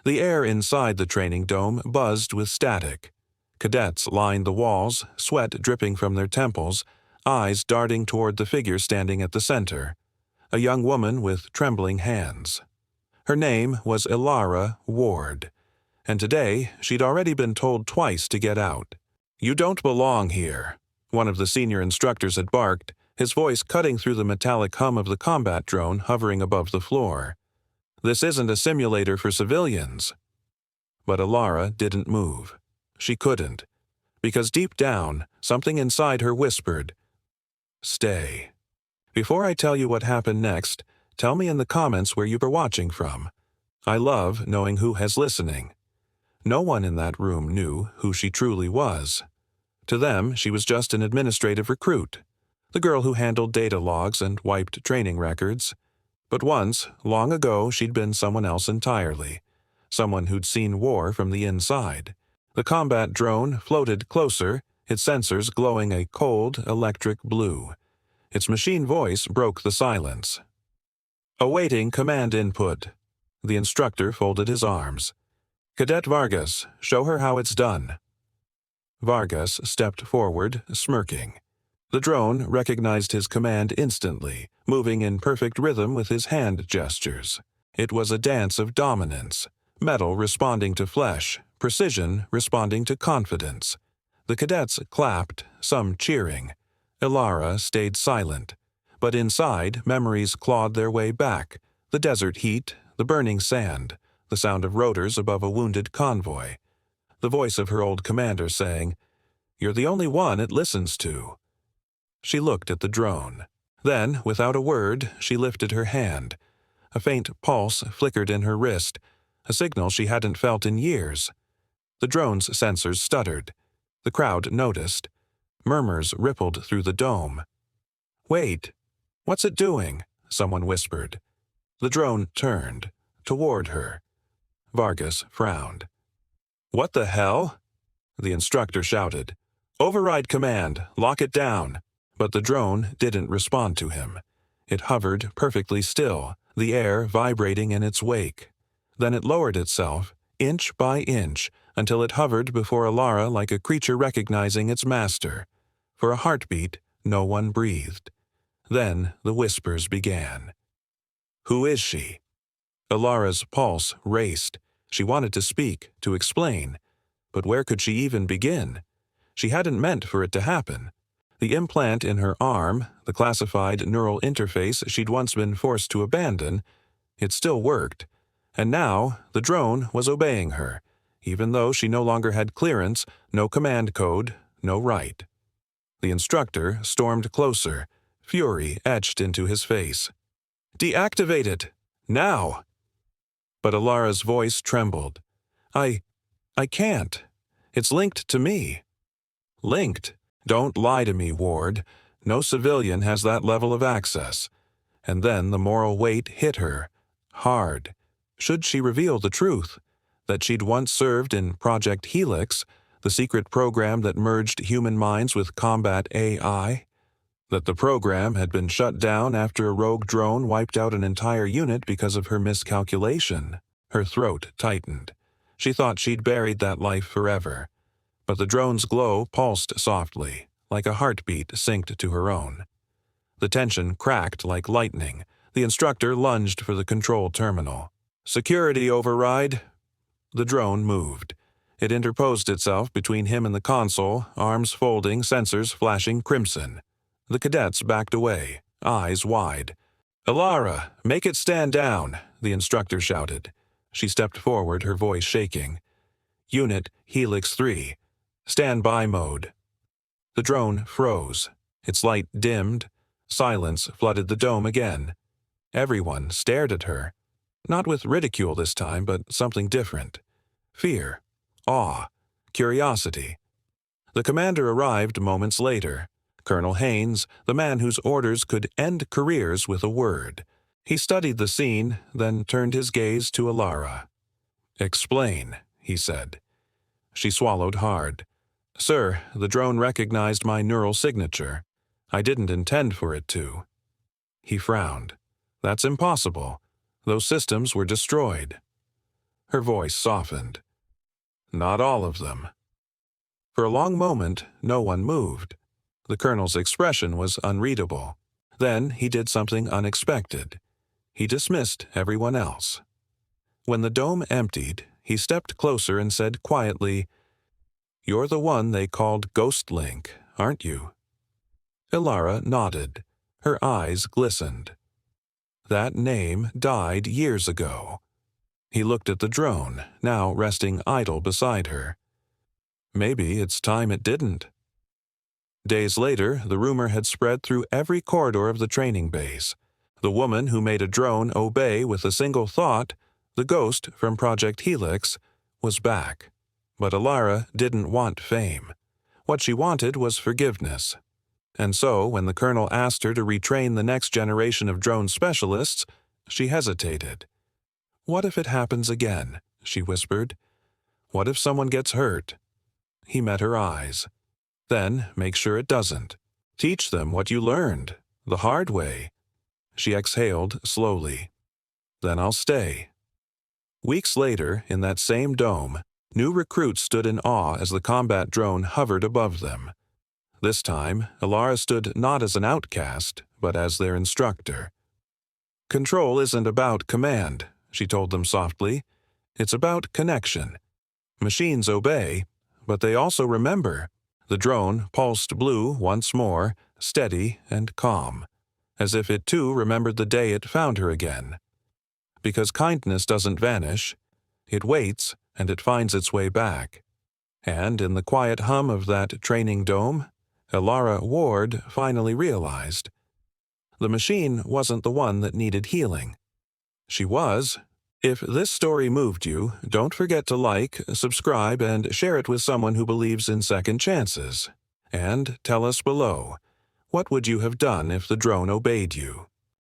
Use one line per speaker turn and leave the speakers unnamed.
The air inside the training dome buzzed with static. Cadets lined the walls, sweat dripping from their temples, eyes darting toward the figure standing at the center, a young woman with trembling hands. Her name was Elara Ward, and today she'd already been told twice to get out. "You don't belong here," one of the senior instructors had barked, his voice cutting through the metallic hum of the combat drone hovering above the floor. "This isn't a simulator for civilians." But Elara didn't move. She couldn't, because deep down, something inside her whispered, "Stay." Before I tell you what happened next, tell me in the comments where you were watching from. I love knowing who has listening. No one in that room knew who she truly was. To them, she was just an administrative recruit, the girl who handled data logs and wiped training records. But once, long ago, she'd been someone else entirely, someone who'd seen war from the inside. The combat drone floated closer, its sensors glowing a cold, electric blue. Its machine voice broke the silence. "Awaiting command input." The instructor folded his arms. "Cadet Vargas, show her how it's done." Vargas stepped forward, smirking. The drone recognized his command instantly, moving in perfect rhythm with his hand gestures. It was a dance of dominance, metal responding to flesh, precision responding to confidence. The cadets clapped, some cheering. Elara stayed silent, but inside, memories clawed their way back, the desert heat, the burning sand, the sound of rotors above a wounded convoy, the voice of her old commander saying, "You're the only one it listens to." She looked at the drone. Then, without a word, she lifted her hand. A faint pulse flickered in her wrist, a signal she hadn't felt in years. The drone's sensors stuttered. The crowd noticed. Murmurs rippled through the dome. "Wait, what's it doing?" someone whispered. The drone turned, toward her. Vargas frowned. "What the hell?" The instructor shouted. "Override command, lock it down." But the drone didn't respond to him. It hovered perfectly still, the air vibrating in its wake. Then it lowered itself, inch by inch, until it hovered before Elara like a creature recognizing its master. For a heartbeat, no one breathed. Then the whispers began. "Who is she?" Elara's pulse raced. She wanted to speak, to explain. But where could she even begin? She hadn't meant for it to happen. The implant in her arm, the classified neural interface she'd once been forced to abandon, it still worked. And now the drone was obeying her, even though she no longer had clearance, no command code, no right. The instructor stormed closer, fury etched into his face. "Deactivate it! Now!" But Elara's voice trembled. I can't. It's linked to me." "Linked? Don't lie to me, Ward. No civilian has that level of access." And then the moral weight hit her. Hard. Should she reveal the truth? That she'd once served in Project Helix, the secret program that merged human minds with combat AI? That the program had been shut down after a rogue drone wiped out an entire unit because of her miscalculation? Her throat tightened. She thought she'd buried that life forever. But the drone's glow pulsed softly, like a heartbeat synced to her own. The tension cracked like lightning. The instructor lunged for the control terminal. "Security override." The drone moved. It interposed itself between him and the console, arms folding, sensors flashing crimson. The cadets backed away, eyes wide. "Elara, make it stand down," the instructor shouted. She stepped forward, her voice shaking. "Unit Helix 3. Standby mode." The drone froze. Its light dimmed. Silence flooded the dome again. Everyone stared at her. Not with ridicule this time, but something different. Fear, awe, curiosity. The commander arrived moments later. Colonel Haynes, the man whose orders could end careers with a word. He studied the scene, then turned his gaze to Elara. "Explain," he said. She swallowed hard. "Sir, the drone recognized my neural signature. I didn't intend for it to." He frowned. "That's impossible. Those systems were destroyed." Her voice softened. Not all of them. For a long moment, no one moved. The colonel's expression was unreadable. Then he did something unexpected. He dismissed everyone else. When the dome emptied, he stepped closer and said quietly, "You're the one they called Ghost Link, aren't you?" Elara nodded. Her eyes glistened. That name died years ago. He looked at the drone, now resting idle beside her. Maybe it's time it didn't. Days later, the rumor had spread through every corridor of the training base. The woman who made a drone obey with a single thought, the ghost from Project Helix, was back. But Elara didn't want fame. What she wanted was forgiveness. And so, when the colonel asked her to retrain the next generation of drone specialists, she hesitated. "What if it happens again?" she whispered. "What if someone gets hurt?" He met her eyes. "Then make sure it doesn't. Teach them what you learned, the hard way." She exhaled slowly. "Then I'll stay." Weeks later, in that same dome, new recruits stood in awe as the combat drone hovered above them. This time, Elara stood not as an outcast, but as their instructor. "Control isn't about command," she told them softly. "It's about connection. Machines obey, but they also remember." The drone pulsed blue once more, steady and calm, as if it too remembered the day it found her again. Because kindness doesn't vanish. It waits, and it finds its way back. And in the quiet hum of that training dome, Elara Ward finally realized. The machine wasn't the one that needed healing. She was. If this story moved you, don't forget to like, subscribe, and share it with someone who believes in second chances. And tell us below, what would you have done if the drone obeyed you?